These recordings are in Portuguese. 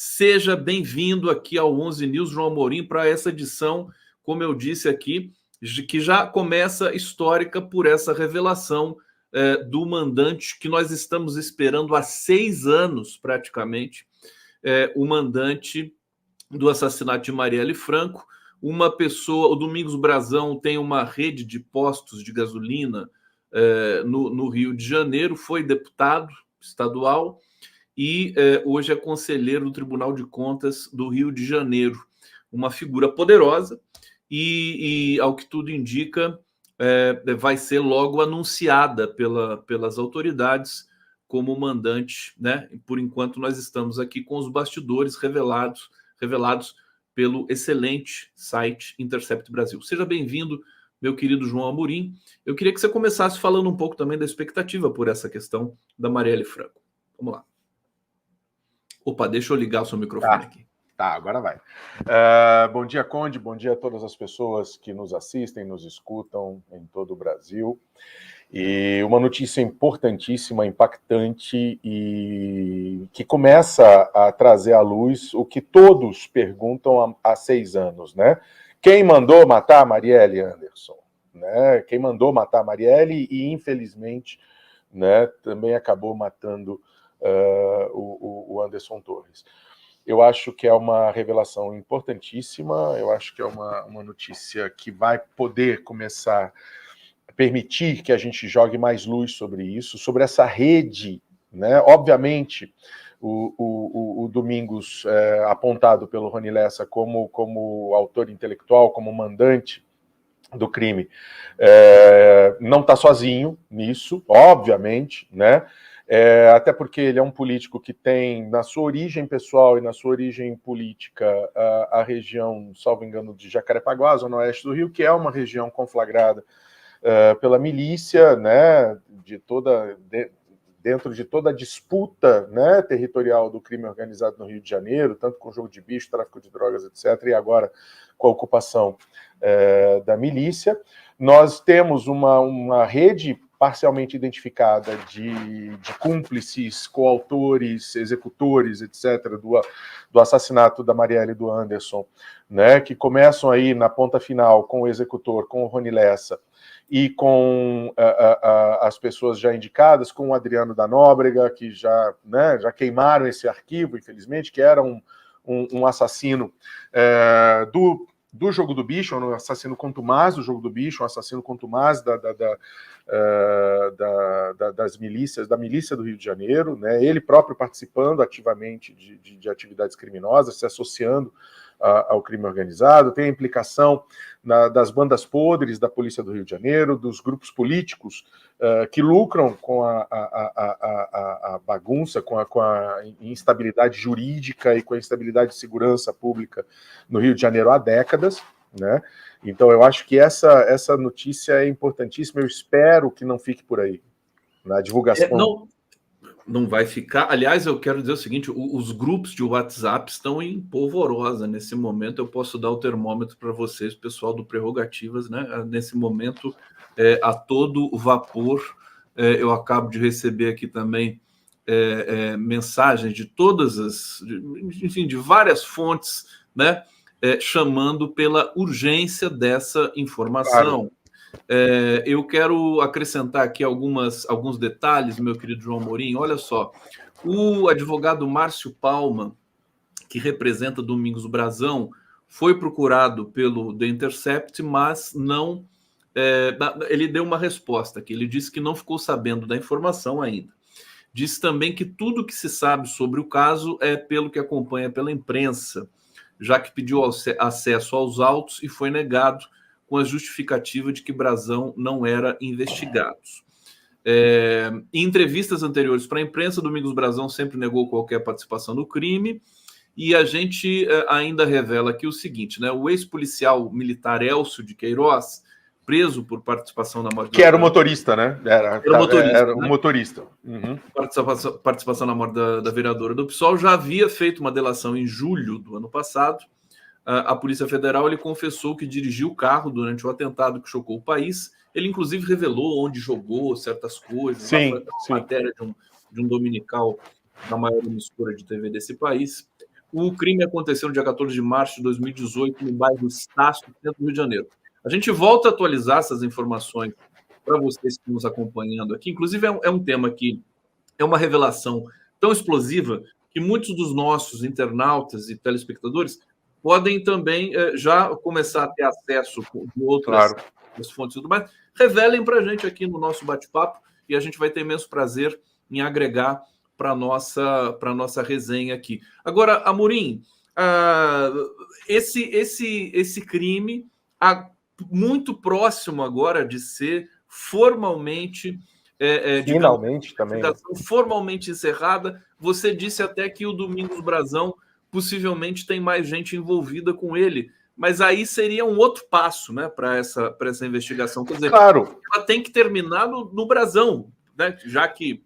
Seja bem-vindo aqui ao 11 News, João Amorim, para essa edição, como eu disse aqui, que já começa histórica por essa revelação do mandante que nós estamos esperando há 6 anos, praticamente, o mandante do assassinato de Marielle Franco. Uma pessoa, o Domingos Brazão tem uma rede de postos de gasolina no Rio de Janeiro, foi deputado estadual e hoje é conselheiro do Tribunal de Contas do Rio de Janeiro. Uma figura poderosa e ao que tudo indica, vai ser logo anunciada pelas autoridades como mandante, né? Por enquanto, nós estamos aqui com os bastidores revelados pelo excelente site Intercept Brasil. Seja bem-vindo, meu querido João Amorim. Eu queria que você começasse falando um pouco também da expectativa por essa questão da Marielle Franco. Vamos lá. Opa, deixa eu ligar o seu microfone aqui. Tá, agora vai. Bom dia, Conde. Bom dia a todas as pessoas que nos assistem, nos escutam em todo o Brasil. E uma notícia importantíssima, impactante e que começa a trazer à luz o que todos perguntam há 6 anos, né? Quem mandou matar a Marielle, Anderson? Né? Quem mandou matar a Marielle e, infelizmente, né, também acabou matando o Anderson Torres. Eu acho que é uma revelação importantíssima, eu acho que é uma notícia que vai poder começar a permitir que a gente jogue mais luz sobre isso, sobre essa rede, né? Obviamente, o Domingos, apontado pelo Rony Lessa como autor intelectual, como mandante do crime, não está sozinho nisso, obviamente, né? Até porque ele é um político que tem, na sua origem pessoal e na sua origem política, a região, salvo engano, de Jacarepaguá, zona oeste do Rio, que é uma região conflagrada pela milícia, né, dentro de toda a disputa, né, territorial do crime organizado no Rio de Janeiro, tanto com jogo de bicho, tráfico de drogas, etc., e agora com a ocupação da milícia. Nós temos uma rede parcialmente identificada de cúmplices, coautores, executores, etc., do assassinato da Marielle e do Anderson, né, que começam aí na ponta final com o executor, com o Rony Lessa, e com as pessoas já indicadas, com o Adriano da Nóbrega, que já queimaram esse arquivo, infelizmente, que era um assassino do Jogo do Bicho, um assassino contumaz do Jogo do Bicho, um assassino contumaz das milícias, da milícia do Rio de Janeiro, né? Ele próprio participando ativamente de atividades criminosas, se associando ao crime organizado, tem a implicação das bandas podres da Polícia do Rio de Janeiro, dos grupos políticos que lucram com a bagunça, com a instabilidade jurídica e com a instabilidade de segurança pública no Rio de Janeiro há décadas, né? Então eu acho que essa notícia é importantíssima, eu espero que não fique por aí, na divulgação. Não vai ficar. Aliás, eu quero dizer o seguinte: os grupos de WhatsApp estão em polvorosa nesse momento. Eu posso dar o termômetro para vocês, pessoal do Prerrogativas, né? Nesse momento, a todo vapor. Eu acabo de receber aqui também mensagens de todas enfim, de várias fontes, né? Chamando pela urgência dessa informação. Claro. Eu quero acrescentar aqui alguns detalhes, meu querido João Amorim. Olha só, o advogado Márcio Palma, que representa Domingos Brazão, foi procurado pelo The Intercept, mas não... ele deu uma resposta aqui. Ele disse que não ficou sabendo da informação ainda. Diz também que tudo que se sabe sobre o caso é pelo que acompanha pela imprensa, já que pediu acesso aos autos e foi negado com a justificativa de que Brazão não era investigado. Em entrevistas anteriores para a imprensa, Domingos Brazão sempre negou qualquer participação no crime, e a gente ainda revela aqui o seguinte, né? O ex-policial militar Elcio de Queiroz, preso por participação na morte... Que era o motorista, né? Era o motorista. Uhum. Participação na morte da vereadora do PSOL, já havia feito uma delação em julho do ano passado. A Polícia Federal, ele confessou que dirigiu o carro durante o atentado que chocou o país. Ele, inclusive, revelou onde jogou certas coisas. Sim, foi uma matéria de um dominical da maior emissora de TV desse país. O crime aconteceu no dia 14 de março de 2018, no bairro Estácio, dentro do Rio de Janeiro. A gente volta a atualizar essas informações para vocês que estão nos acompanhando aqui. Inclusive, é um tema que é uma revelação tão explosiva que muitos dos nossos internautas e telespectadores podem também já começar a ter acesso de outras fontes e tudo mais. Revelem para a gente aqui no nosso bate-papo e a gente vai ter imenso prazer em agregar para a nossa resenha aqui. Agora, Amorim, esse crime muito próximo agora de ser formalmente finalmente também, né? Formalmente encerrada. Você disse até que o Domingos Brazão possivelmente tem mais gente envolvida com ele, mas aí seria um outro passo, né, para essa investigação. Quer dizer, claro, ela tem que terminar no Brazão, né, já que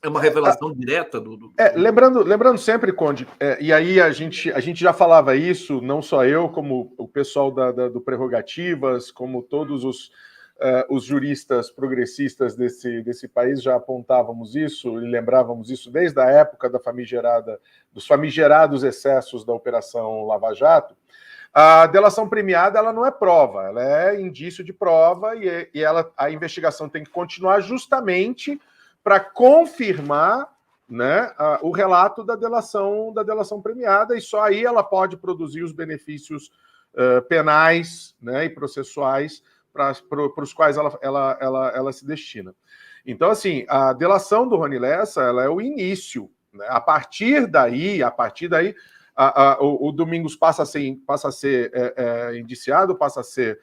é uma revelação direta do... Lembrando sempre, Conde, e aí a gente já falava isso, não só eu, como o pessoal do Prerrogativas, como todos os juristas progressistas desse país já apontávamos isso e lembrávamos isso desde a época dos famigerados excessos da Operação Lava Jato. A delação premiada ela não é prova, ela é indício de prova e a investigação tem que continuar justamente para confirmar, né, o relato da delação premiada, e só aí ela pode produzir os benefícios penais, né, e processuais para os quais ela se destina. Então, assim, a delação do Rony Lessa ela é o início, né? A partir daí, o Domingos passa a ser indiciado, passa a ser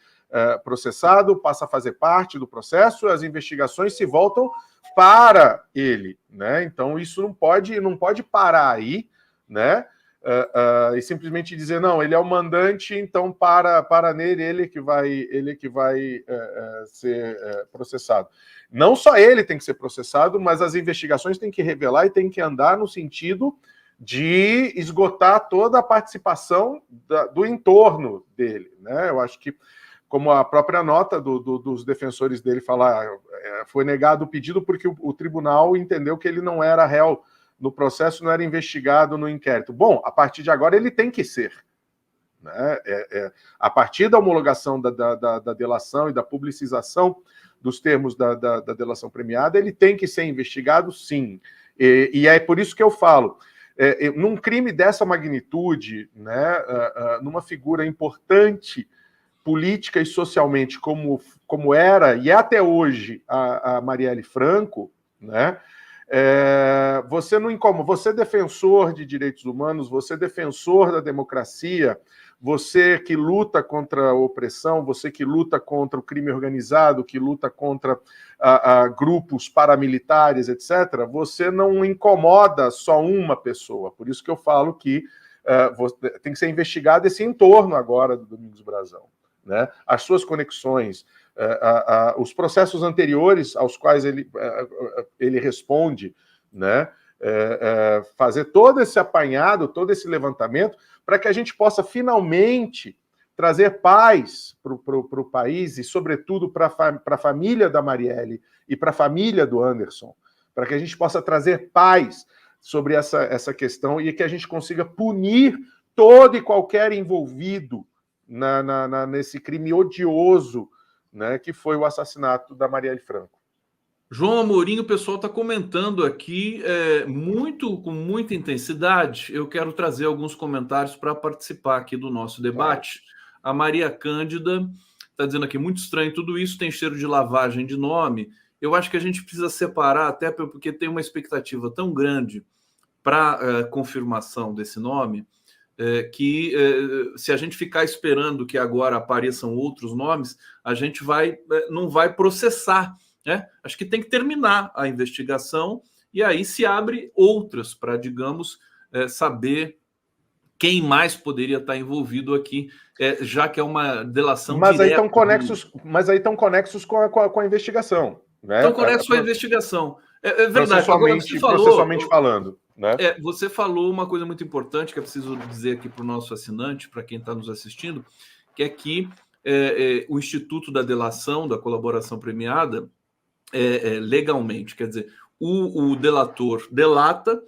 processado, passa a fazer parte do processo, as investigações se voltam para ele, né? Então isso não pode parar aí, né? E simplesmente dizer não, ele é o mandante, então para nele, ele que vai ser processado. Não só ele tem que ser processado, mas as investigações têm que revelar e têm que andar no sentido de esgotar toda a participação do entorno dele, né? Eu acho que, como a própria nota dos defensores dele falar, foi negado o pedido porque o tribunal entendeu que ele não era réu no processo, não era investigado no inquérito. Bom, a partir de agora ele tem que ser, né? A partir da homologação da delação e da publicização dos termos da delação premiada, ele tem que ser investigado, sim. E é por isso que eu falo, num crime dessa magnitude, né, numa figura importante política e socialmente como era e é até hoje a Marielle Franco, né? Você não incomoda, você defensor de direitos humanos, você defensor da democracia, você que luta contra a opressão, você que luta contra o crime organizado, que luta contra grupos paramilitares, etc., você não incomoda só uma pessoa. Por isso que eu falo que tem que ser investigado esse entorno agora do Domingos Brazão, né? As suas conexões, os processos anteriores aos quais ele responde, né? Fazer todo esse apanhado, todo esse levantamento, para que a gente possa finalmente trazer paz para o país e, sobretudo, para a família da Marielle e para a família do Anderson, para que a gente possa trazer paz sobre essa questão e que a gente consiga punir todo e qualquer envolvido nesse crime odioso, né, que foi o assassinato da Marielle Franco. João Amorim, o pessoal está comentando aqui com muita intensidade. Eu quero trazer alguns comentários para participar aqui do nosso debate. A Maria Cândida está dizendo aqui, muito estranho tudo isso, tem cheiro de lavagem de nome. Eu acho que a gente precisa separar, até porque tem uma expectativa tão grande para confirmação desse nome, que se a gente ficar esperando que agora apareçam outros nomes, a gente não vai processar. Acho que tem que terminar a investigação e aí se abre outras para, digamos, saber quem mais poderia estar envolvido aqui, já que é uma delação direta. Mas aí estão conexos com a investigação. Né? Estão conexos com a investigação. É verdade. Processualmente falando. Né? Você falou uma coisa muito importante que eu preciso dizer aqui para o nosso assinante, para quem está nos assistindo, que é que o Instituto da Delação, da Colaboração Premiada, legalmente, quer dizer, o delator delata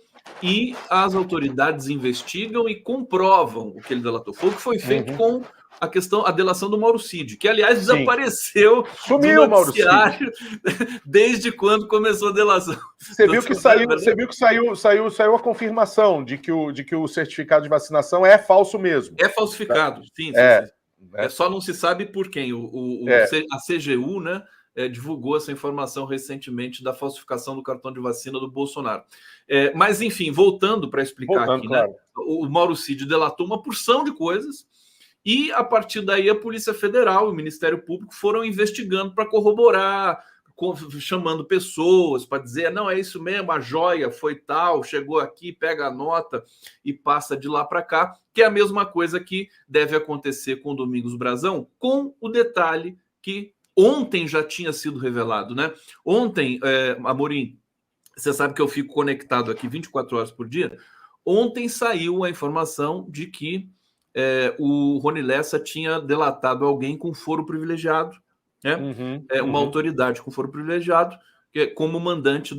e as autoridades investigam e comprovam o que ele delatou. Foi o que foi feito com a delação do Mauro Cid, que, aliás, desapareceu Sumiu, do noticiário desde quando começou a delação. Você viu que saiu a confirmação de que o certificado de vacinação é falso mesmo. É falsificado, sim. Só não se sabe por quem. A CGU, né, divulgou essa informação recentemente da falsificação do cartão de vacina do Bolsonaro. Mas, enfim, voltando para explicar aqui, claro. Né, o Mauro Cid delatou uma porção de coisas e, a partir daí, a Polícia Federal e o Ministério Público foram investigando para corroborar, chamando pessoas para dizer, não, é isso mesmo, a joia foi tal, chegou aqui, pega a nota e passa de lá para cá, que é a mesma coisa que deve acontecer com o Domingos Brazão, com o detalhe que ontem já tinha sido revelado, né? Ontem, Amorim, você sabe que eu fico conectado aqui 24 horas por dia. Ontem saiu a informação de que o Rony Lessa tinha delatado alguém com foro privilegiado, né? Uma autoridade com foro privilegiado, como mandante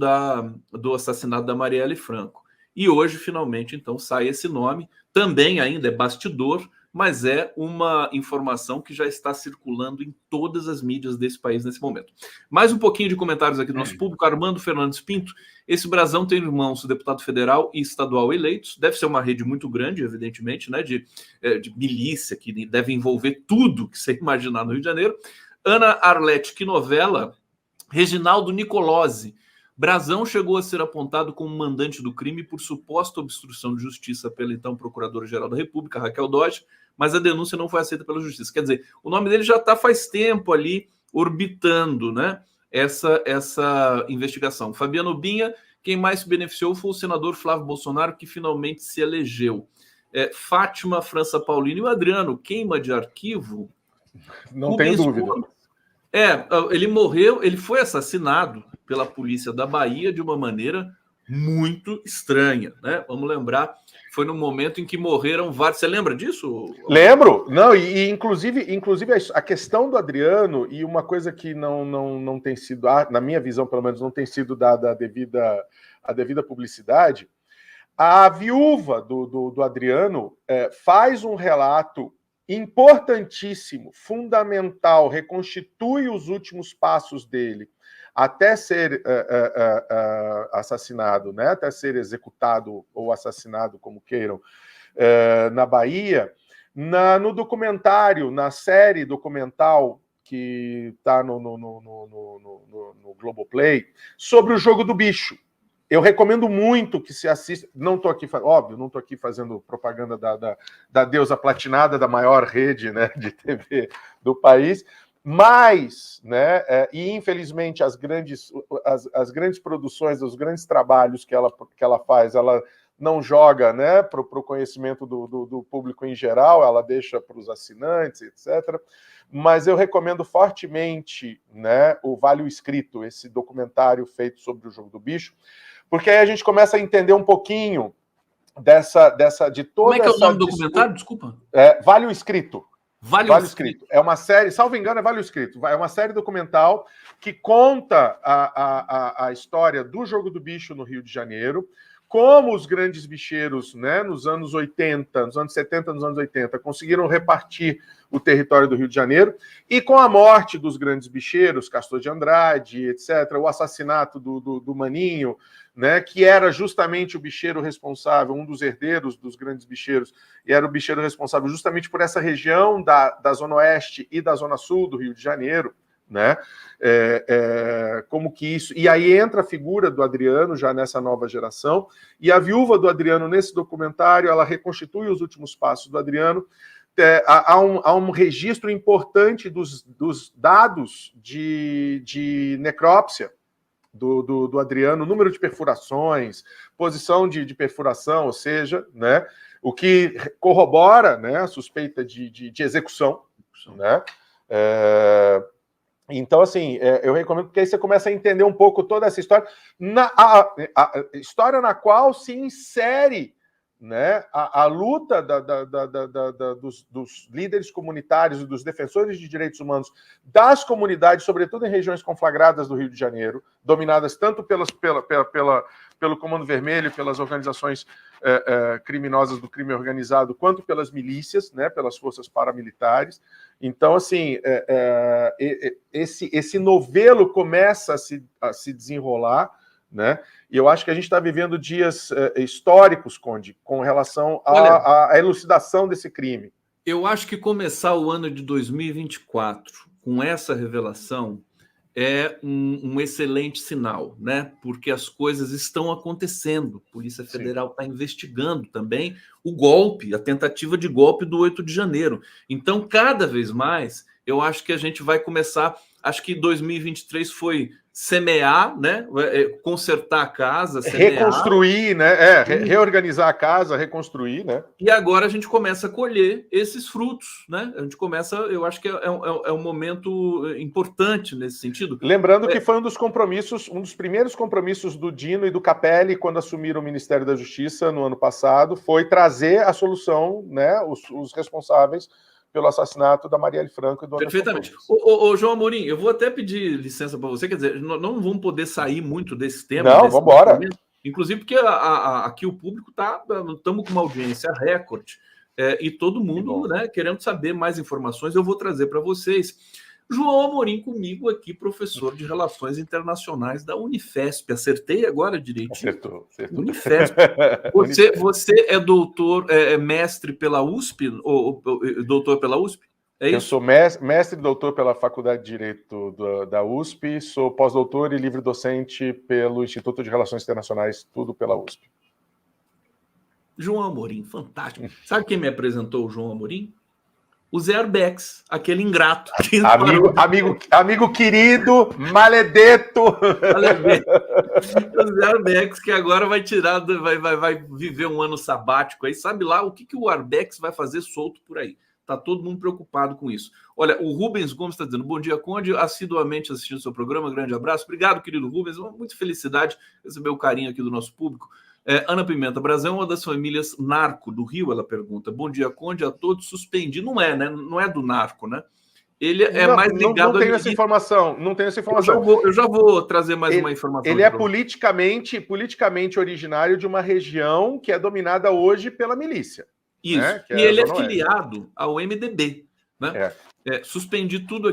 do assassinato da Marielle Franco. E hoje, finalmente, então, sai esse nome. Também ainda é bastidor, mas é uma informação que já está circulando em todas as mídias desse país nesse momento. Mais um pouquinho de comentários aqui do nosso público. Armando Fernandes Pinto. Esse Brazão tem irmãos deputado federal e estadual eleitos. Deve ser uma rede muito grande, evidentemente, né, de milícia, que deve envolver tudo que você imaginar no Rio de Janeiro. Ana Arlete, que novela. Reginaldo Nicolosi. Brazão chegou a ser apontado como mandante do crime por suposta obstrução de justiça pela então Procuradora-Geral da República, Raquel Dodge, mas a denúncia não foi aceita pela justiça. Quer dizer, o nome dele já está faz tempo ali orbitando, né, essa investigação. Fabiano Binha, quem mais se beneficiou foi o senador Flávio Bolsonaro, que finalmente se elegeu. Fátima França Paulino e o Adriano, queima de arquivo? Não tenho dúvida. Ele morreu, ele foi assassinado pela polícia da Bahia de uma maneira muito estranha, né? Vamos lembrar, foi no momento em que morreram vários. Você lembra disso? Lembro. Não, e inclusive a questão do Adriano, e uma coisa que não tem sido, na minha visão, pelo menos, não tem sido dada a devida publicidade, a viúva do Adriano faz um relato importantíssimo, fundamental, reconstitui os últimos passos dele até ser assassinado, né? Até ser executado ou assassinado, como queiram, na Bahia, no documentário, na série documental que está no Globoplay, sobre o Jogo do Bicho. Eu recomendo muito que se assista. Não estou aqui, óbvio, não estou aqui fazendo propaganda da deusa platinada, da maior rede, né, de TV do país, mas, né, e infelizmente as grandes produções, os grandes trabalhos que ela faz, ela não joga, né, para o conhecimento do público em geral, ela deixa para os assinantes, etc. Mas eu recomendo fortemente, né, o Vale o Escrito, esse documentário feito sobre o Jogo do Bicho, porque aí a gente começa a entender um pouquinho de toda essa... Como é que é o nome do documentário? Desculpa. Vale o Escrito. Vale o Escrito. É uma série, salvo engano, é Vale o Escrito. É uma série documental que conta a história do Jogo do Bicho no Rio de Janeiro, como os grandes bicheiros, né, nos anos 80, nos anos 70, nos anos 80, conseguiram repartir o território do Rio de Janeiro, e com a morte dos grandes bicheiros, Castor de Andrade, etc., o assassinato do Maninho, né, que era justamente o bicheiro responsável, um dos herdeiros dos grandes bicheiros, e era o bicheiro responsável justamente por essa região da Zona Oeste e da Zona Sul do Rio de Janeiro, né? Como que isso... E aí entra a figura do Adriano, já nessa nova geração, e a viúva do Adriano, nesse documentário, ela reconstitui os últimos passos do Adriano. Há um registro importante dos dados de necrópsia do Adriano, número de perfurações, posição de perfuração, ou seja, né, o que corrobora, né, a suspeita de execução, né? Então, assim, eu recomendo, porque aí você começa a entender um pouco toda essa história, a história na qual se insere, né, a luta dos líderes comunitários e dos defensores de direitos humanos das comunidades, sobretudo em regiões conflagradas do Rio de Janeiro, dominadas tanto pelo Comando Vermelho, pelas organizações criminosas do crime organizado, quanto pelas milícias, né, pelas forças paramilitares. Então, assim, esse novelo começa a se desenrolar, né? E eu acho que a gente está vivendo dias históricos, Conde, com relação à elucidação desse crime. Eu acho que começar o ano de 2024 com essa revelação é um excelente sinal, né? Porque as coisas estão acontecendo. A Polícia Federal está investigando também o golpe, a tentativa de golpe do 8 de janeiro. Então, cada vez mais, eu acho que a gente vai começar. Acho que 2023 foi semear, né? Consertar a casa, semear, reconstruir, né? Reorganizar a casa, reconstruir, né? E agora a gente começa a colher esses frutos, né? A gente começa, eu acho que é um momento importante nesse sentido. Lembrando que foi um dos primeiros compromissos do Dino e do Capelli, quando assumiram o Ministério da Justiça no ano passado, foi trazer a solução, né? Os responsáveis pelo assassinato da Marielle Franco e do Anderson Torres. Perfeitamente. Ô, João Amorim, eu vou até pedir licença para você, quer dizer, não vamos poder sair muito desse tema. Não, vamos embora. Inclusive porque aqui o público estamos com uma audiência recorde e todo mundo, né, querendo saber mais informações, eu vou trazer para vocês. João Amorim comigo aqui, professor de Relações Internacionais da Unifesp. Acertei agora direitinho? Acertou. Unifesp. Você é doutor, mestre pela USP, ou doutor pela USP? É isso? Eu sou mestre e doutor pela Faculdade de Direito da USP, sou pós-doutor e livre-docente pelo Instituto de Relações Internacionais, tudo pela USP. João Amorim, fantástico. Sabe quem me apresentou o João Amorim? O Zé Arbex, aquele ingrato. Amigo querido, maledeto. O Zé Arbex, que agora vai viver um ano sabático aí. Sabe lá o que o Arbex vai fazer solto por aí? Tá todo mundo preocupado com isso. Olha, o Rubens Gomes está dizendo: bom dia, Conde, assiduamente assistindo o seu programa, grande abraço. Obrigado, querido Rubens, muita felicidade receber o carinho aqui do nosso público. Ana Pimenta, Brasil é uma das famílias narco do Rio, ela pergunta. Bom dia, Conde, a todos suspendido. Não é, né? Não é do narco, né? Ele mais ligado... Não tenho essa informação, não tenho essa informação. Eu já vou trazer mais uma informação. Ele é politicamente originário de uma região que é dominada hoje pela milícia. Isso, né? E ele é filiado ao MDB, né? Suspendi tudo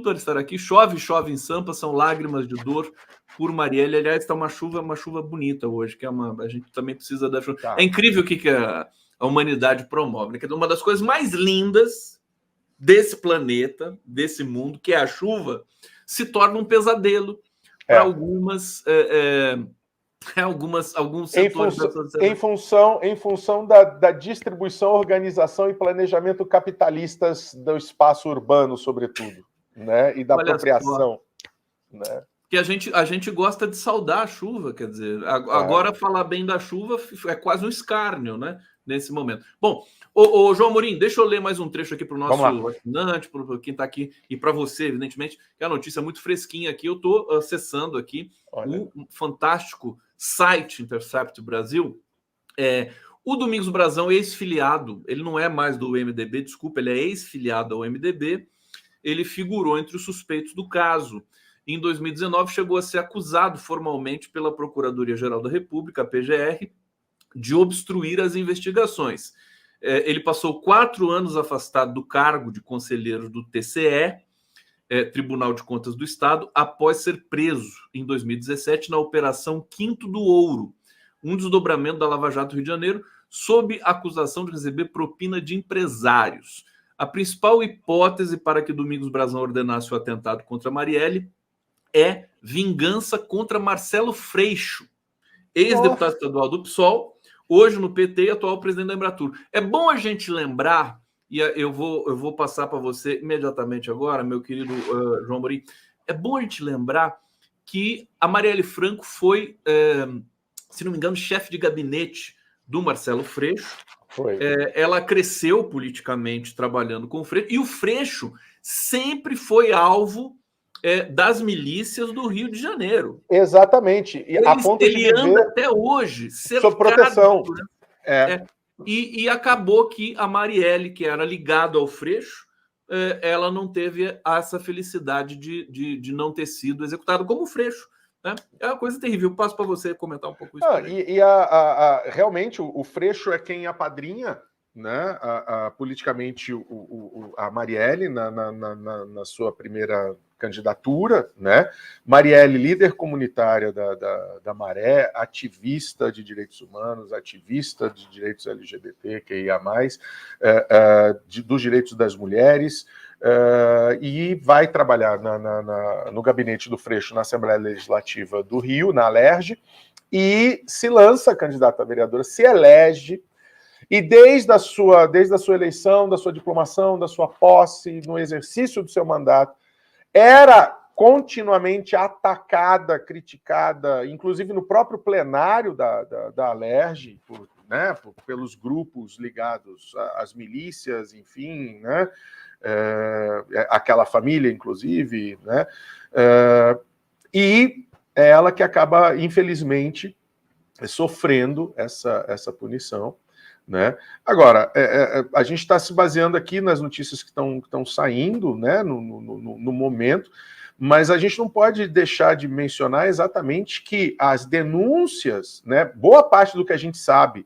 para estar aqui. Chove em Sampa, são lágrimas de dor por Marielle. Aliás, está uma chuva bonita hoje, que a gente também precisa da chuva. Tá. É incrível o que a humanidade promove, né? Uma das coisas mais lindas desse planeta, desse mundo, que é a chuva, se torna um pesadelo para alguns setores da sociedade. Em função da distribuição, organização e planejamento capitalistas do espaço urbano, sobretudo, né? E da apropriação. Né? Que a gente gosta de saudar a chuva, quer dizer, agora falar bem da chuva é quase um escárnio, né? Nesse momento. Bom, ô João Amorim, deixa eu ler mais um trecho aqui para o nosso assinante, para quem está aqui, e para você, evidentemente, que é a notícia muito fresquinha aqui. Eu estou acessando aqui o fantástico site Intercept Brasil. O Domingos Brazão, ex-filiado, ele não é mais do MDB, desculpa, ele é ex-filiado ao MDB, ele figurou entre os suspeitos do caso. Em 2019, chegou a ser acusado formalmente pela Procuradoria-Geral da República, a PGR, de obstruir as investigações. Ele passou 4 anos afastado do cargo de conselheiro do TCE, Tribunal de Contas do Estado, após ser preso em 2017 na Operação Quinto do Ouro, um desdobramento da Lava Jato Rio de Janeiro, sob acusação de receber propina de empresários. A principal hipótese para que Domingos Brazão ordenasse o atentado contra Marielle é vingança contra Marcelo Freixo, ex-deputado estadual do PSOL, hoje no PT e atual presidente da Embratur. É bom a gente lembrar, e eu vou passar para você imediatamente agora, meu querido João Amorim, é bom a gente lembrar que a Marielle Franco foi, se não me engano, chefe de gabinete do Marcelo Freixo. Ela cresceu politicamente trabalhando com o Freixo, e o Freixo sempre foi alvo das milícias do Rio de Janeiro. Exatamente. Ele anda até hoje cercado sob proteção. E acabou que a Marielle, que era ligada ao Freixo, ela não teve essa felicidade de não ter sido executada como o Freixo. né? É uma coisa terrível. Eu passo para você comentar um pouco isso. Realmente, o Freixo é quem apadrinha, né, politicamente a Marielle na sua primeira candidatura, né? Marielle, líder comunitária da Maré, ativista de direitos humanos, ativista de direitos LGBT, QIA+, dos direitos das mulheres, e vai trabalhar no gabinete do Freixo na Assembleia Legislativa do Rio, na Alerj, e se lança candidata a vereadora, se elege, e desde a sua eleição, da sua diplomação, da sua posse, no exercício do seu mandato, era continuamente atacada, criticada, inclusive no próprio plenário da Alerj, pelos grupos ligados às milícias, enfim, né? Aquela família, inclusive, né? E é ela que acaba, infelizmente, sofrendo essa punição, né? Agora, a gente está se baseando aqui nas notícias que estão saindo, né, no momento, mas a gente não pode deixar de mencionar exatamente que as denúncias, né, boa parte do que a gente sabe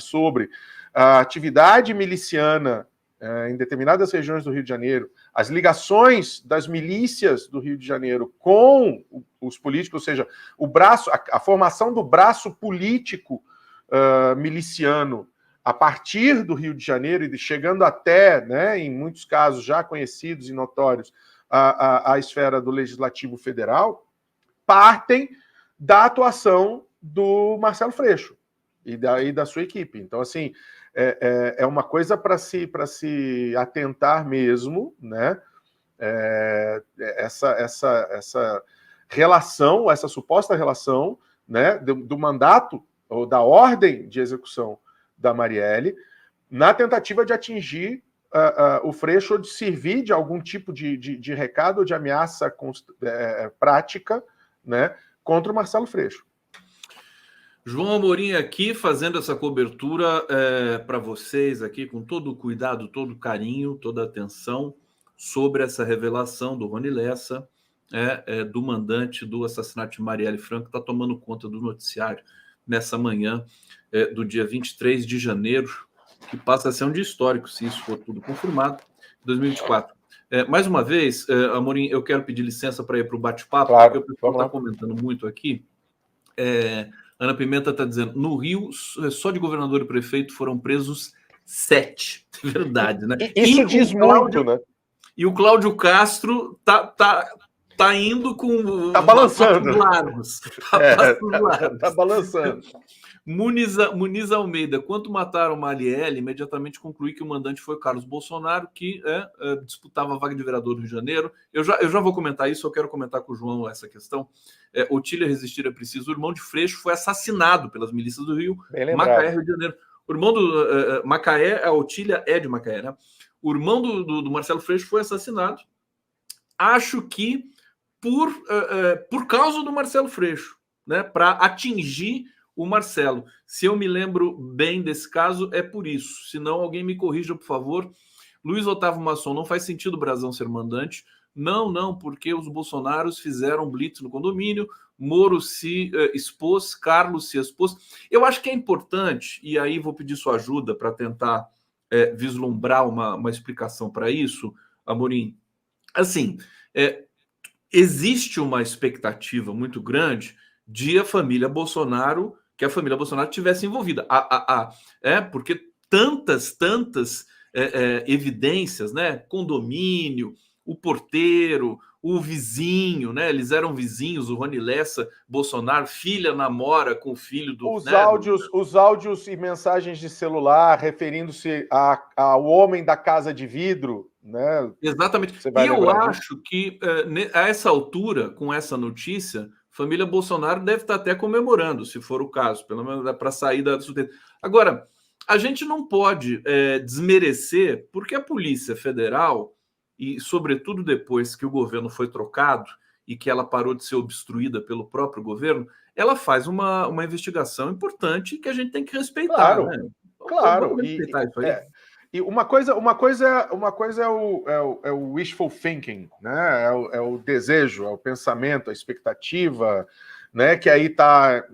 sobre a atividade miliciana em determinadas regiões do Rio de Janeiro, as ligações das milícias do Rio de Janeiro com os políticos, ou seja, a formação do braço político miliciano a partir do Rio de Janeiro e chegando até, né, em muitos casos já conhecidos e notórios, a esfera do Legislativo Federal, partem da atuação do Marcelo Freixo e da sua equipe. Então, assim, é uma coisa para se atentar mesmo, né? Essa relação, essa suposta relação, né, do mandato ou da ordem de execução da Marielle, na tentativa de atingir o Freixo, ou de servir de algum tipo de recado ou de ameaça prática, né, contra o Marcelo Freixo. João Amorim aqui fazendo essa cobertura para vocês aqui com todo o cuidado, todo o carinho, toda a atenção sobre essa revelação do Rony Lessa, do mandante do assassinato de Marielle Franco, que está tomando conta do noticiário nessa manhã do dia 23 de janeiro, que passa a ser um dia histórico, se isso for tudo confirmado, 2024. Mais uma vez, Amorim, eu quero pedir licença para ir para o bate-papo, claro, porque o pessoal está comentando muito aqui. Ana Pimenta está dizendo, no Rio, só de governador e prefeito foram presos 7. Verdade, né? Isso diz muito, né? E o Cláudio Castro tá indo com... Tá balançando. Largos. Tá balançando. Muniz Almeida, quando mataram Marielle, imediatamente concluí que o mandante foi Carlos Bolsonaro, que disputava a vaga de vereador do Rio de Janeiro. Eu já vou comentar isso, eu quero comentar com o João essa questão. Otília Resistir é Preciso, o irmão de Freixo foi assassinado pelas milícias do Rio, Macaé, Rio de Janeiro. O irmão do Macaé, a Otília é de Macaé, né? O irmão do Marcelo Freixo foi assassinado, acho que por causa do Marcelo Freixo, né? Para atingir o Marcelo. Se eu me lembro bem desse caso, é por isso. Se não, alguém me corrija, por favor. Luiz Otávio Masson, não faz sentido o Brazão ser mandante. Não, porque os bolsonaros fizeram blitz no condomínio, Moro se expôs, Carlos se expôs. Eu acho que é importante, e aí vou pedir sua ajuda para tentar vislumbrar uma explicação para isso, Amorim. Assim, existe uma expectativa muito grande de a família Bolsonaro, que a família Bolsonaro tivesse envolvida. Porque tantas evidências, né? Condomínio, o porteiro, o vizinho, né? Eles eram vizinhos, o Rony Lessa, Bolsonaro, filha namora com o filho do... Os áudios e mensagens de celular referindo-se ao homem da casa de vidro, né? Exatamente. E eu acho que a essa altura, com essa notícia, família Bolsonaro deve estar até comemorando, se for o caso, pelo menos para sair da sustentação. Agora, a gente não pode desmerecer, porque a Polícia Federal, e sobretudo depois que o governo foi trocado e que ela parou de ser obstruída pelo próprio governo, ela faz uma investigação importante que a gente tem que respeitar. Claro, né? Claro. Vamos respeitar isso aí. E uma coisa é o wishful thinking, né? É o desejo, é o pensamento, a expectativa, né? Que aí está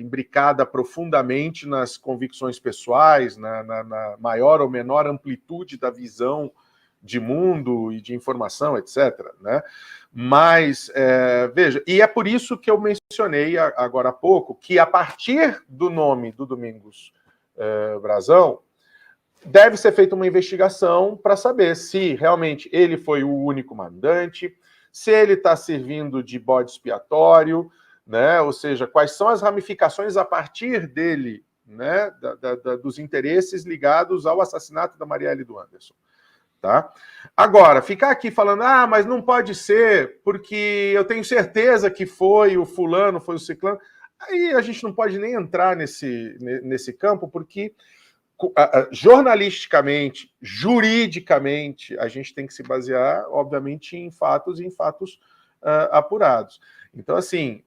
imbricada profundamente nas convicções pessoais, na maior ou menor amplitude da visão de mundo e de informação, etc., né? Mas, veja, e é por isso que eu mencionei agora há pouco que, a partir do nome do Domingos Brazão, deve ser feita uma investigação para saber se realmente ele foi o único mandante, se ele está servindo de bode expiatório, né? Ou seja, quais são as ramificações a partir dele, né? Dos interesses ligados ao assassinato da Marielle e do Anderson. Tá? Agora, ficar aqui falando, mas não pode ser, porque eu tenho certeza que foi o fulano, foi o ciclano, aí a gente não pode nem entrar nesse campo, porque jornalisticamente, juridicamente, a gente tem que se basear, obviamente, em fatos apurados. Então, assim,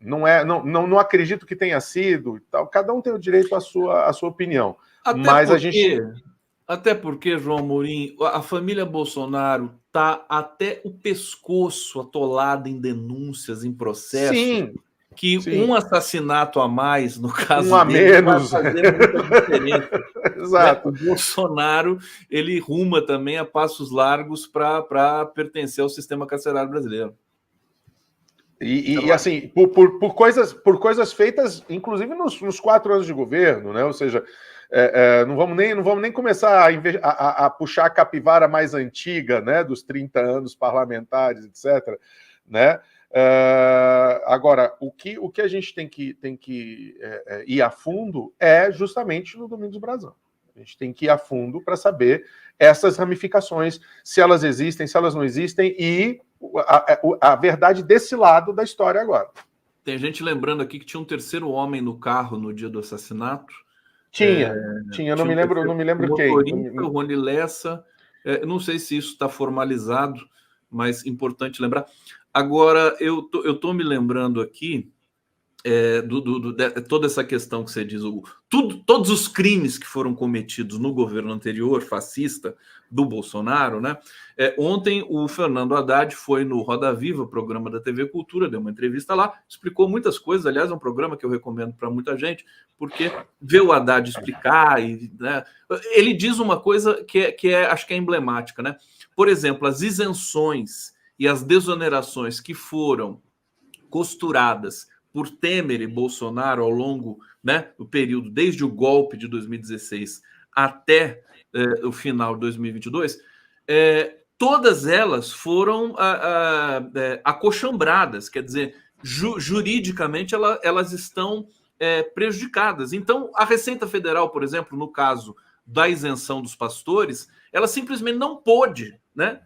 não acredito que tenha sido, tal. Cada um tem o direito à sua opinião. Até porque, João Amorim, a família Bolsonaro está até o pescoço atolada em denúncias, em processos, sim. Um assassinato a mais, no caso a dele, menos, vai fazer muita diferença. Exato. O Bolsonaro, ele ruma também a passos largos para pertencer ao sistema carcerário brasileiro. E assim, por coisas feitas, inclusive nos 4 anos de governo, né? Ou seja, não vamos nem começar a puxar a capivara mais antiga, né? Dos 30 anos parlamentares, etc., né? Agora, o que a gente tem que ir a fundo é justamente no Domingos Brazão. A gente tem que ir a fundo para saber essas ramificações, se elas existem, se elas não existem, e a verdade desse lado da história agora. Tem gente lembrando aqui que tinha um terceiro homem no carro no dia do assassinato. Tinha, não me lembro quem. O Rony Lessa. Não sei se isso está formalizado, mas importante lembrar. Agora, eu tô me lembrando aqui de toda essa questão que você diz, todos os crimes que foram cometidos no governo anterior, fascista, do Bolsonaro, né? Ontem o Fernando Haddad foi no Roda Viva, programa da TV Cultura, deu uma entrevista lá, explicou muitas coisas. Aliás, é um programa que eu recomendo para muita gente, porque ver o Haddad explicar, né, ele diz uma coisa que acho que é emblemática, né? Por exemplo, as isenções e as desonerações que foram costuradas por Temer e Bolsonaro ao longo, né, do período desde o golpe de 2016 até o final de 2022, todas elas foram acochambradas, quer dizer, juridicamente elas estão prejudicadas. Então, a Receita Federal, por exemplo, no caso da isenção dos pastores, ela simplesmente não pôde, né,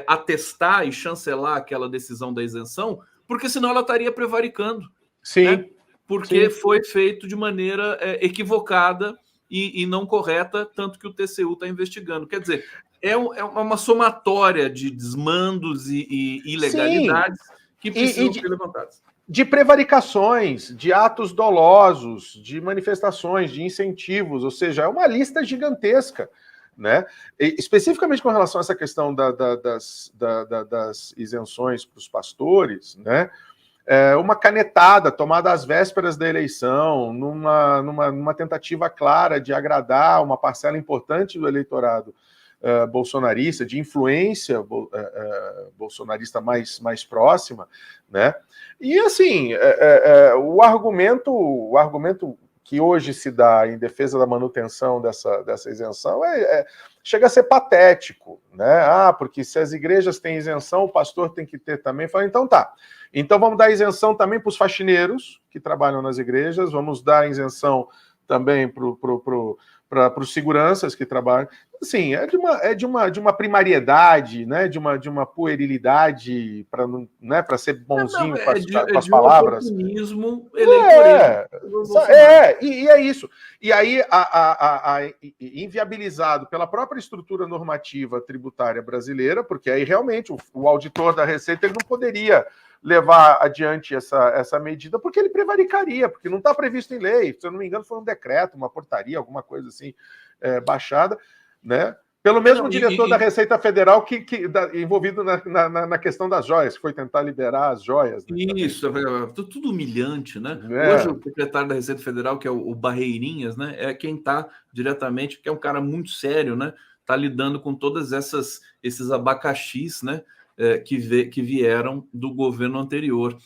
atestar e chancelar aquela decisão da isenção, porque senão ela estaria prevaricando. Sim. Né? Porque foi feito de maneira equivocada e não correta, tanto que o TCU está investigando. Quer dizer, é uma somatória de desmandos e ilegalidades que precisam ser levantadas. De prevaricações, de atos dolosos, de manifestações, de incentivos, ou seja, é uma lista gigantesca. Né? Especificamente com relação a essa questão das isenções para os pastores, né? Uma canetada tomada às vésperas da eleição, numa tentativa clara de agradar uma parcela importante do eleitorado bolsonarista, de influência bolsonarista mais próxima, né? E assim, o argumento que hoje se dá em defesa da manutenção dessa isenção chega a ser patético, né? Porque se as igrejas têm isenção, o pastor tem que ter também. Fala, então tá. Então vamos dar isenção também para os faxineiros que trabalham nas igrejas, vamos dar isenção também para os seguranças que trabalham. Assim, é de uma primariedade, né? de uma puerilidade para ser bonzinho com as palavras. Oportunismo eleitoral. E é isso. E aí, inviabilizado pela própria estrutura normativa tributária brasileira, porque aí realmente o auditor da Receita ele não poderia levar adiante essa medida, porque ele prevaricaria, porque não está previsto em lei. Se eu não me engano, foi um decreto, uma portaria, alguma coisa assim, baixada, né? Pelo mesmo diretor da Receita Federal envolvido na questão das joias, que foi tentar liberar as joias. Né, isso, tudo humilhante, né? Hoje o secretário da Receita Federal, que é o Barreirinhas, né, é quem está diretamente, que é um cara muito sério, né? Está lidando com todas esses abacaxis, né? Que vieram do governo anterior.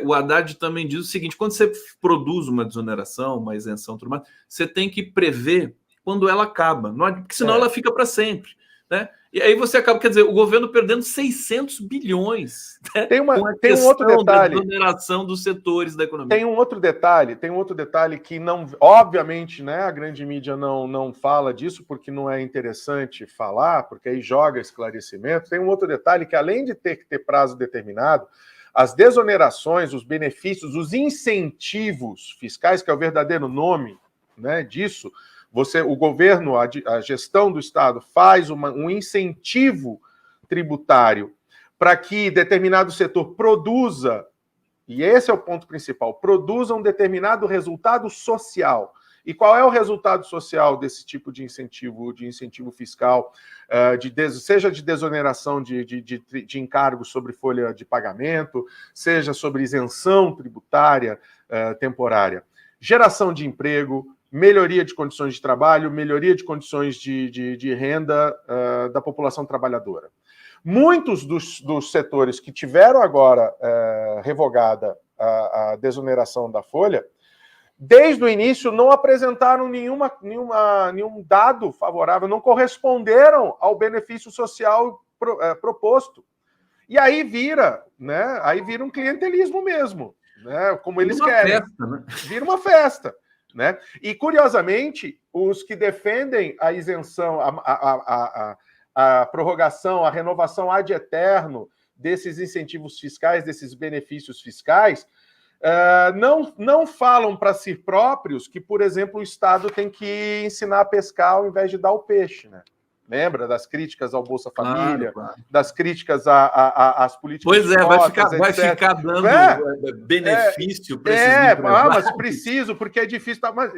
O Haddad também diz o seguinte: quando você produz uma desoneração, uma isenção, tudo mais, você tem que prever quando ela acaba, porque senão ela fica para sempre, né? E aí você acaba, quer dizer, o governo perdendo 600 bilhões, né? Tem um outro detalhe. Da desoneração dos setores da economia. Tem um outro detalhe que não, obviamente, né, a grande mídia não fala disso porque não é interessante falar, porque aí joga esclarecimento. Tem um outro detalhe que, além de ter que ter prazo determinado, as desonerações, os benefícios, os incentivos fiscais, que é o verdadeiro nome, né, disso, o governo, a gestão do Estado faz um incentivo tributário para que determinado setor produza, e esse é o ponto principal, produza um determinado resultado social. E qual é o resultado social desse tipo de incentivo fiscal, seja de desoneração de encargos sobre folha de pagamento, seja sobre isenção tributária temporária? Geração de emprego, melhoria de condições de trabalho, melhoria de condições de renda da população trabalhadora. Muitos dos setores que tiveram agora revogada a desoneração da folha, desde o início não apresentaram nenhum dado favorável, não corresponderam ao benefício social proposto. E aí vira, né? Aí vira um clientelismo mesmo, né? Como eles querem. Festa, né? Vira uma festa. Né? E, curiosamente, os que defendem a isenção, a prorrogação, a renovação ad eterno desses incentivos fiscais, desses benefícios fiscais, não falam para si próprios que, por exemplo, o Estado tem que ensinar a pescar ao invés de dar o peixe, né? Lembra das críticas ao Bolsa Família, claro. Das críticas às políticas de cotas, vai ficar dando benefício para esses empresários. Mas preciso, porque é difícil. Mas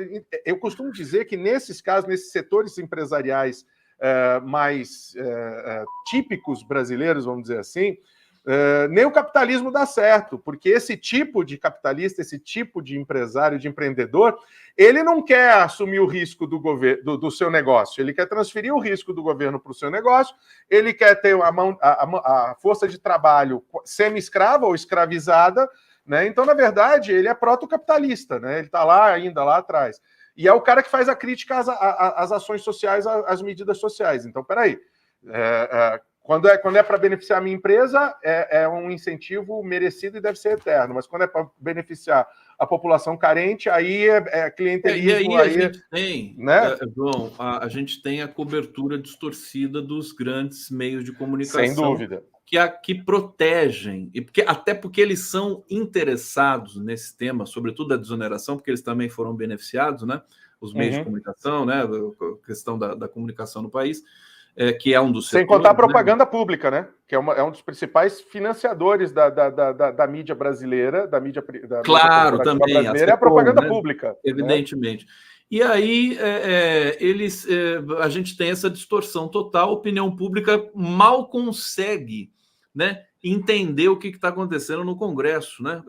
eu costumo dizer que nesses casos, nesses setores empresariais mais típicos brasileiros, vamos dizer assim, nem o capitalismo dá certo, porque esse tipo de capitalista, esse tipo de empresário, de empreendedor, ele não quer assumir o risco do seu negócio, ele quer transferir o risco do governo para o seu negócio, ele quer ter a força de trabalho semi-escrava ou escravizada, né? Então, na verdade, ele é proto-capitalista, né? Ele está lá ainda, lá atrás. E é o cara que faz a crítica às ações sociais, às medidas sociais. Então, peraí, quando é para beneficiar a minha empresa, é um incentivo merecido e deve ser eterno. Mas quando é para beneficiar a população carente, aí é clientelismo. E aí a gente tem, né? João, a gente tem a cobertura distorcida dos grandes meios de comunicação. Sem dúvida. Que protegem, até porque eles são interessados nesse tema, sobretudo da desoneração, porque eles também foram beneficiados, né? Os meios de comunicação, né? A questão da comunicação no país. Que é um dos setores, sem contar a propaganda pública, né? Que é um dos principais financiadores da mídia brasileira, da mídia claro, também brasileira, é a propaganda pública. Evidentemente. Né? E aí a gente tem essa distorção total, a opinião pública mal consegue, né, entender o que está acontecendo no Congresso, né?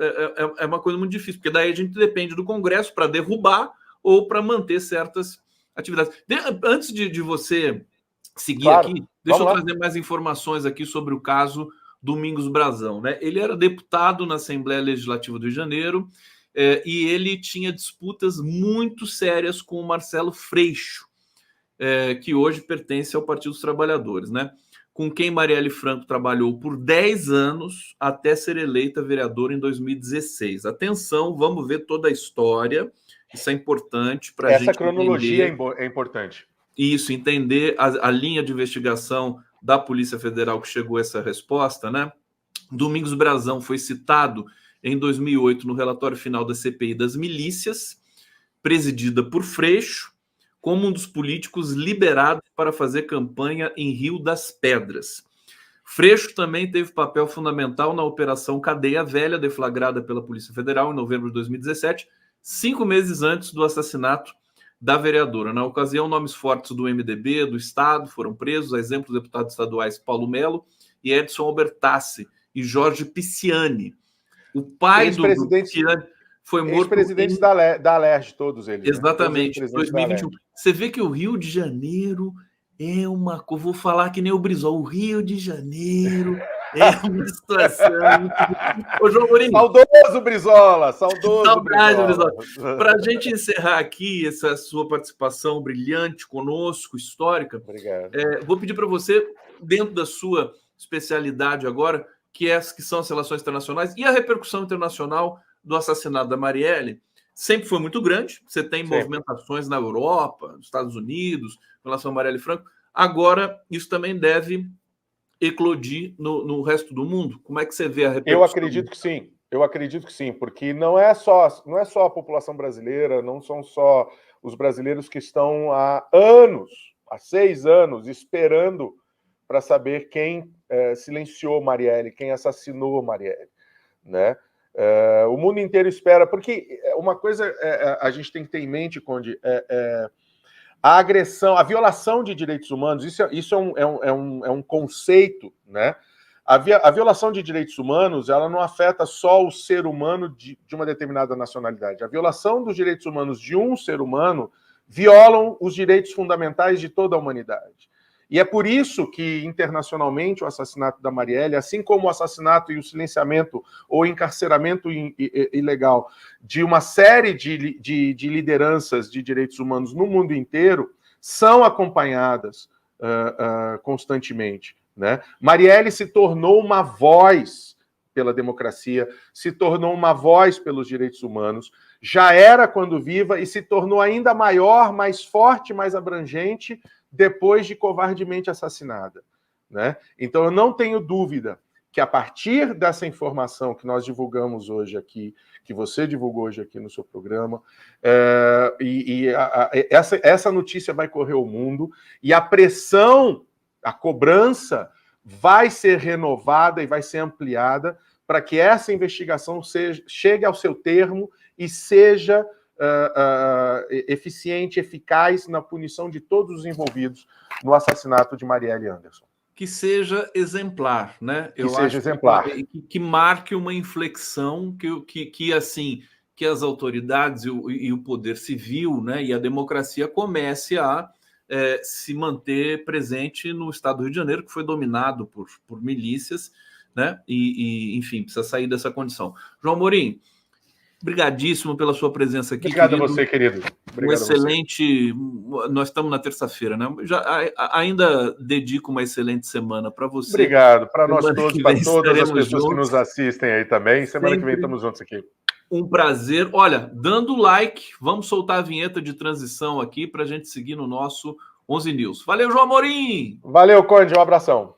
É uma coisa muito difícil, porque daí a gente depende do Congresso para derrubar ou para manter certas atividades. Antes de você seguir aqui, deixa eu trazer mais informações aqui sobre o caso Domingos Brazão, né? Ele era deputado na Assembleia Legislativa do Rio de Janeiro e ele tinha disputas muito sérias com o Marcelo Freixo, que hoje pertence ao Partido dos Trabalhadores, né? Com quem Marielle Franco trabalhou por 10 anos até ser eleita vereadora em 2016. Atenção, vamos ver toda a história, isso é importante para a gente entender. Essa cronologia é importante. Isso, entender a linha de investigação da Polícia Federal que chegou a essa resposta, né? Domingos Brazão foi citado em 2008 no relatório final da CPI das milícias, presidida por Freixo, como um dos políticos liberados para fazer campanha em Rio das Pedras. Freixo também teve papel fundamental na Operação Cadeia Velha, deflagrada pela Polícia Federal em novembro de 2017, 5 meses antes do assassinato da vereadora. Na ocasião, nomes fortes do MDB, do Estado, foram presos, a exemplo dos deputados estaduais Paulo Melo e Edson Albertassi e Jorge Pisciani. O pai do Pisciani foi morto... Ex-presidentes da Alerj, todos eles. Exatamente, né? 2021. Você vê que o Rio de Janeiro é uma... Eu vou falar que nem o Brizola. O Rio de Janeiro é uma situação... Ô, João Amorim. Saudoso Brizola! Saudade, Brizola. Para a gente encerrar aqui essa sua participação brilhante conosco, histórica, obrigado. Vou pedir para você, dentro da sua especialidade agora, que são as relações internacionais e a repercussão internacional do assassinato da Marielle, sempre foi muito grande. Você tem movimentações na Europa, nos Estados Unidos, em relação a Marielle Franco. Agora, isso também deve eclodir no resto do mundo. Como é que você vê a repercussão? Eu acredito que sim, porque não é só a população brasileira, não são só os brasileiros que estão há 6 anos, esperando para saber quem silenciou Marielle, quem assassinou Marielle, né? O mundo inteiro espera, porque uma coisa a gente tem que ter em mente, Conde, a agressão, a violação de direitos humanos, isso é um conceito, né? A violação de direitos humanos, ela não afeta só o ser humano de uma determinada nacionalidade. A violação dos direitos humanos de um ser humano violam os direitos fundamentais de toda a humanidade. E é por isso que, internacionalmente, o assassinato da Marielle, assim como o assassinato e o silenciamento ou encarceramento ilegal de uma série de lideranças de direitos humanos no mundo inteiro, são acompanhadas constantemente, né? Marielle se tornou uma voz pela democracia, se tornou uma voz pelos direitos humanos, já era quando viva e se tornou ainda maior, mais forte, mais abrangente depois de covardemente assassinada, né? Então eu não tenho dúvida que a partir dessa informação que nós divulgamos hoje aqui, que você divulgou hoje aqui no seu programa, essa notícia vai correr o mundo e a pressão, a cobrança vai ser renovada e vai ser ampliada para que essa investigação chegue ao seu termo e seja eficiente, eficaz na punição de todos os envolvidos no assassinato de Marielle Anderson. Que seja exemplar, né? Que seja exemplar. Que marque uma inflexão que as autoridades e o poder civil, né, e a democracia comece a se manter presente no estado do Rio de Janeiro, que foi dominado por milícias, né? Enfim, precisa sair dessa condição. João Amorim, brigadíssimo pela sua presença aqui. Obrigado a você, querido. Obrigado excelente. Nós estamos na terça-feira, né? Ainda dedico uma excelente semana para você. Obrigado. Para nós todos, para todas as pessoas juntos, que nos assistem aí também. Semana que vem estamos juntos aqui. Um prazer. Olha, dando like, vamos soltar a vinheta de transição aqui para a gente seguir no nosso 11 News. Valeu, João Amorim! Valeu, Conde. Um abração.